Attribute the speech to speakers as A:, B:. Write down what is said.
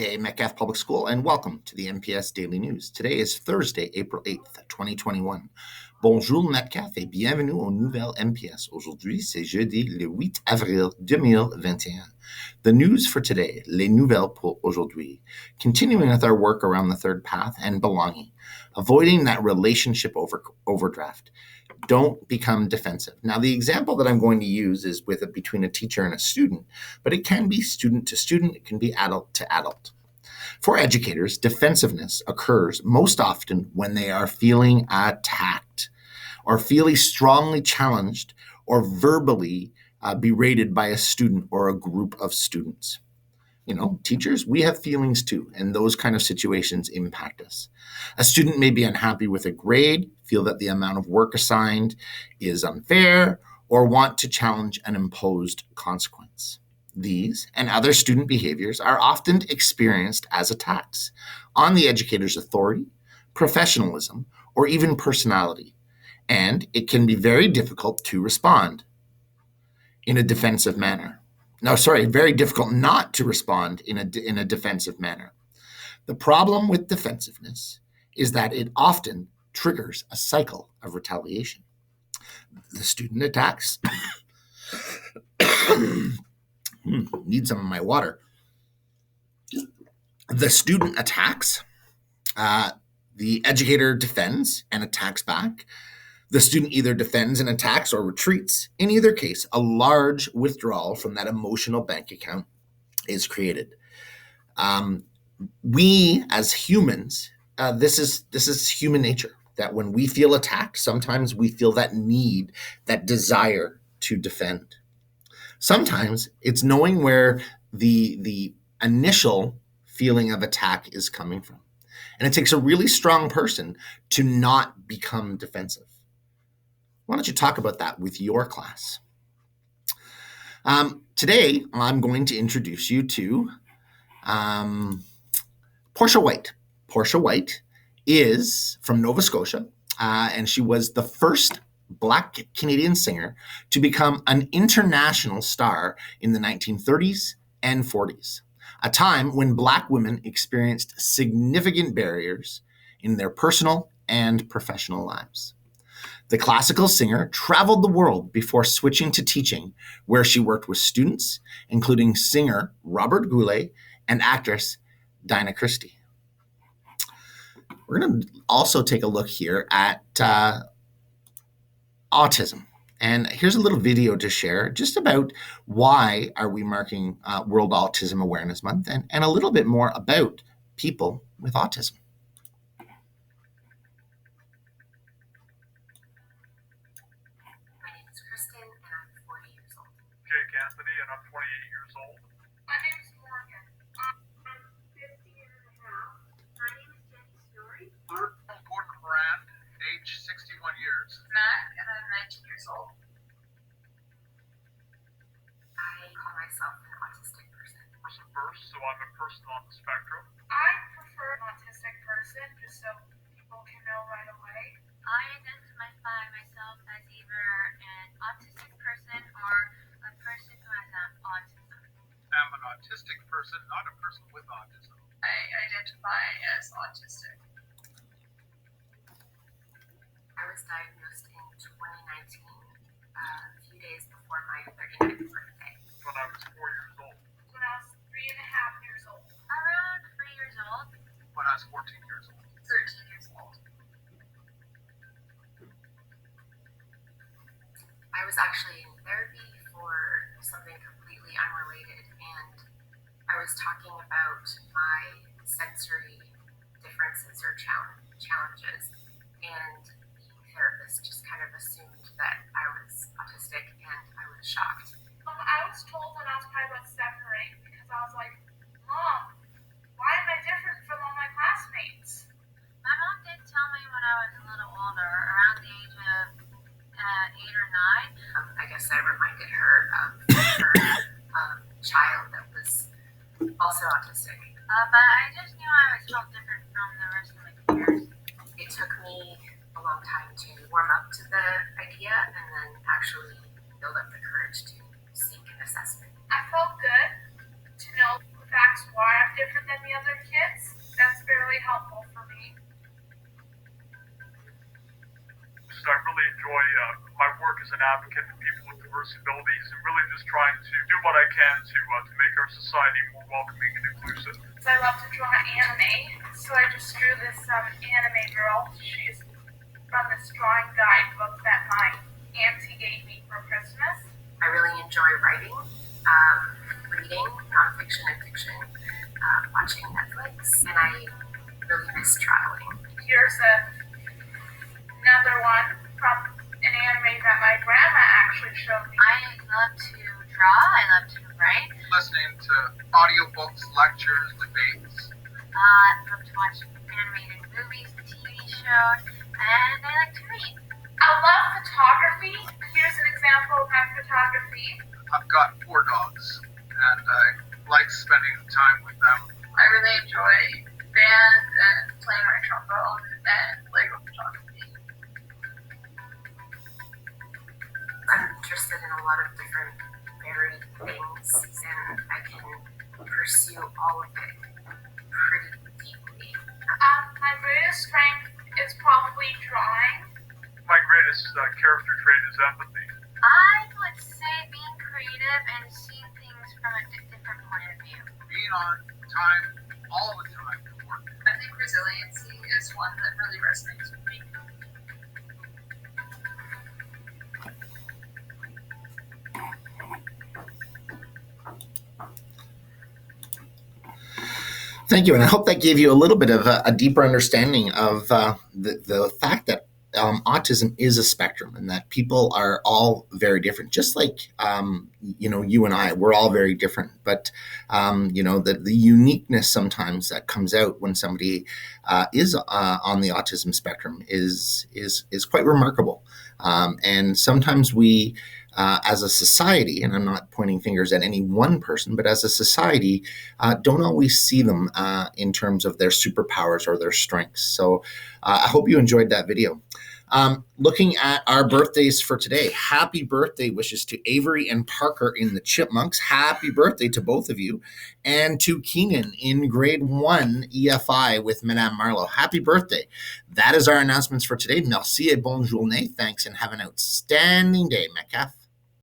A: Metcalfe Public School, and welcome to the MPS Daily News. Today is Thursday, April 8th, 2021. Bonjour Metcalfe et bienvenue aux nouvelles MPS. Aujourd'hui, c'est jeudi le 8 avril 2021. The news for today, les nouvelles pour aujourd'hui. Continuing with our work around the third path and belonging, avoiding that relationship overdraft. Don't become defensive. Now, the example that I'm going to use is between a teacher and a student, but it can be student to student, it can be adult to adult. For educators, defensiveness occurs most often when they are feeling attacked or feeling strongly challenged or verbally berated by a student or a group of students. You know, teachers, we have feelings too, and those kind of situations impact us. A student may be unhappy with a grade, feel that the amount of work assigned is unfair, or want to challenge an imposed consequence. These and other student behaviors are often experienced as attacks on the educator's authority, professionalism, or even personality, and it can be very difficult to respond in a defensive manner. Very difficult not to respond in a defensive manner. The problem with defensiveness is that it often triggers a cycle of retaliation. The student attacks. Need some of my water. The student attacks. The educator defends and attacks back. The student either defends and attacks or retreats. In either case, a large withdrawal from that emotional bank account is created. We as humans, this is human nature, that when we feel attacked, sometimes we feel that need, that desire to defend. Sometimes it's knowing where the initial feeling of attack is coming from. And it takes a really strong person to not become defensive. Why don't you talk about that with your class? Today, I'm going to introduce you to Portia White. Portia White is from Nova Scotia, and she was the first Black Canadian singer to become an international star in the 1930s and 40s, a time when Black women experienced significant barriers in their personal and professional lives. The classical singer traveled the world before switching to teaching, where she worked with students, including singer Robert Goulet and actress Dinah Christie. We're going to also take a look here at autism. And here's a little video to share just about why are we marking World Autism Awareness Month, and a little bit more about people with autism.
B: Anthony, and I'm 28 years old.
C: My name is Morgan. I'm 50 and a half. My name is Jenny Story.
B: I'm Gordon Rand, age 61 years.
C: Matt, and I'm 19 years old.
D: I call myself an autistic person.
B: Person first, so I'm a person on the spectrum.
C: I prefer an autistic person just so people can know right away.
E: I identify myself as either an autistic person or a person who has autism.
B: I'm an autistic person, not a person with autism.
C: I identify as autistic.
D: I was diagnosed in 2019, a few days before my 39th birthday.
B: When I was 4 years old.
C: When I was 3.5 years old.
E: Around 3 years old.
B: When I was 14 years old.
C: 13 years old.
D: I was actually in therapy for something completely unrelated, and I was talking about my sensory differences or challenges, and the therapist just kind of assumed that I was autistic, and I was shocked.
C: I was told when I was probably about 7 or 8 because I was like, Mom, why am I different from all my classmates?
E: My mom did tell me when I was a little older, around the age of 8 or 9.
D: I guess I reminded her of her child that was also autistic.
E: But I just knew I was felt different from the rest of my peers.
D: It took me a long time to warm up to the idea and then actually build up the courage to seek an assessment.
C: I felt good to know facts why I'm different than the other kids. That's fairly helpful for me.
B: I really enjoy my work as an advocate for people with diverse abilities and really just trying to do what I can to make our society more welcoming and inclusive.
C: I love to draw anime, so I just drew this anime girl. She's from this drawing guidebook that my auntie gave me for Christmas.
D: I really enjoy writing, reading, nonfiction and fiction, watching Netflix, and I really miss traveling.
C: Here's another one from an anime that my grandma actually showed me.
E: I love to draw. I love to write.
B: Listening to audiobooks, lectures, debates.
E: I love to watch animated movies, TV shows, and I like to read.
C: I love photography. Here's an example of my photography.
B: I've got 4 dogs, and I like spending time with them.
C: I really enjoy band and playing my trombone and Lego photography.
D: I'm interested in a lot of different varied things, and I can pursue all of it pretty deeply.
C: My greatest strength is probably drawing.
B: My greatest character trait is empathy.
E: I would say being creative and seeing things from a different point of view.
B: Being on time, all the time at work.
C: I think resiliency is one that really resonates with me.
A: Thank you, and I hope that gave you a little bit of a deeper understanding of the fact that autism is a spectrum, and that people are all very different. Just like you and I, we're all very different. But the uniqueness sometimes that comes out when somebody is on the autism spectrum is quite remarkable. And sometimes we, as a society, and I'm not pointing fingers at any one person, but as a society, don't always see them in terms of their superpowers or their strengths. So I hope you enjoyed that video. Looking at our birthdays for today, happy birthday wishes to Avery and Parker in the Chipmunks. Happy birthday to both of you. And to Keenan in grade 1 EFI with Madame Marlowe. Happy birthday. That is our announcements for today. Merci et bonne journée. Thanks and have an outstanding day, Metcalf.